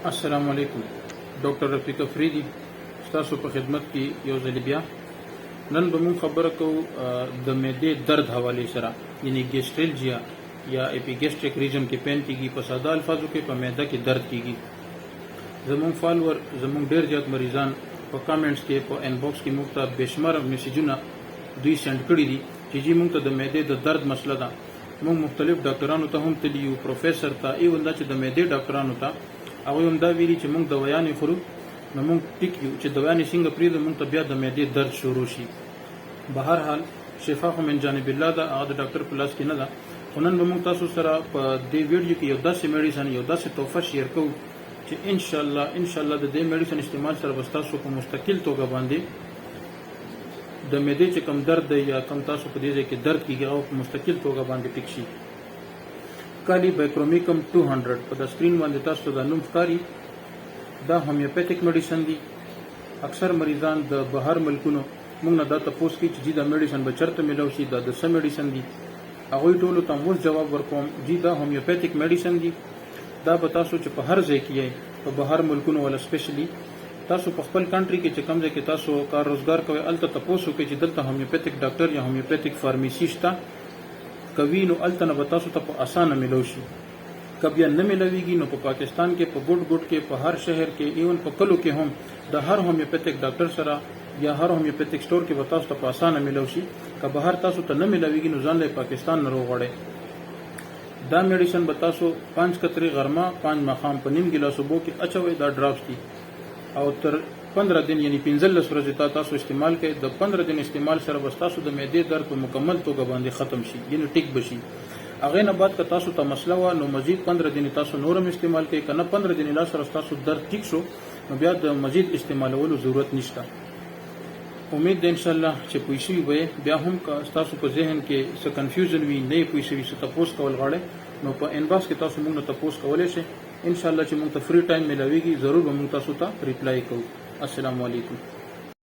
السلام علیکم. ډاکټر رفیق افریدي ستاسو په خدمت کې یو ځل بیا نن به موږ خبره کوو د معدې درد حواله سره، یعنی ګیسټریلجیا یا اپیګیسټریک ریجن کې پین کیږي. په ساده الفاظو کې په معده کې درد کیږي. زموږ فالوور زموږ ډیر زیات مریضان په کامنټس کې په ان باکس کې موږ ته بشمار میسیجونه دوی سند کړي دي چې موږ ته د معدې د درد مسله ده. موږ مختلف ډاکټرانو ته هم تلیو، پروفیسور ته، ایون دا چې د معدې ډاکټرانو ته هغه هم دا ویلي چې موږ دوايانې خورو نو موږ ټیک یو چې دوايانې څنګه پرېږدو موږ ته بیا د معدې درد شروع شي. به هر حال شفا خو من جانب الله ده، هغه د ډاکټر په لاس کې نه ده. خو نن به موږ تاسو سره په دې ویډیو کې یو داسې میډیسن، یو داسې تحفه شیر کوو چې انشاءالله د دې میډیسن استعمال سره به تاسو په مستقل توګه باندې د معدې چې کم درد دی یا کم تاسو په دې ځای کې درد کیږي هغه په مستقل توګه باندې ټیک شي. کالی بایکرومیکم 200 په د سکرین باندې تاسو د نوم ښکاري. دا هومیوپیتیک میډیسن دی. اکثر مریضان د بهر ملکونو موږ نه دا تپوس کوي چې دا میډیسن به چرته ملو شي، دا د څه میډیسن دی. هغوی ټولو ته اوس جواب ورکوم چې دا هومیوپیتیک میډیسن دی. دا به تاسو چې په هر ځای کې په بهر ملکونو ولا سپیشلی تاسو په خپل کنټری کې چې کوم ځای کې تاسو کار روزګار کوئ الته تپوس وکړئ چې دلته هومیوپیتیک ډاکټر یا هومیوپیتیک فارمیسی شته کوي، نو الته نه به تاسو ته په اسانه ملو شي. که بیا نه ملويږي نو په پاکستان کې په ګډ کې په هر شهر کې ایون په کلو کې هم د هر هومیوپیتیک ډاکټر سره یا هر هومیوپیتیک سٹور کې به تاسو ته په اسانه ملو شي. که به هر تاسو ته نه ملويږي نو ځان له پاکستان نه وروغړئ. دا میډیسن به تاسو 5 کترې غرمه 5 ماښام په نیم ګیلاس اوبو کې اچوئ. دا ډراپس دي او تر 15 دن یعنی 15 ورځې تاسو استعمال کړئ. د 15 دن استعمال سره به تاسو د معدې درد په مکمل توګه باندې ختم شي، یعنی ټیک بشي. هغه نه بعد که تاسو ته مسله و نو مزید 15 دن تاسو نورم استعمال کړئ. کنه 15 دن لا سره تاسو درد ټیک شو نو بیا د مزید استعمالولو ضرورت نشته. امید ده ان شاء الله چې پوښي وي. بیا هم که تاسو په ذهن کې څه کنفیوژن وي، نه پوښي څه تاسو کول غواړئ نو په انباکس کې تاسو موږ ته تاسو کولای شئ. ان شاء الله چې موږ ته فری ټایم ملويږي ضرور به موږ تاسو ته ریپلای کوو. السلام علیکم.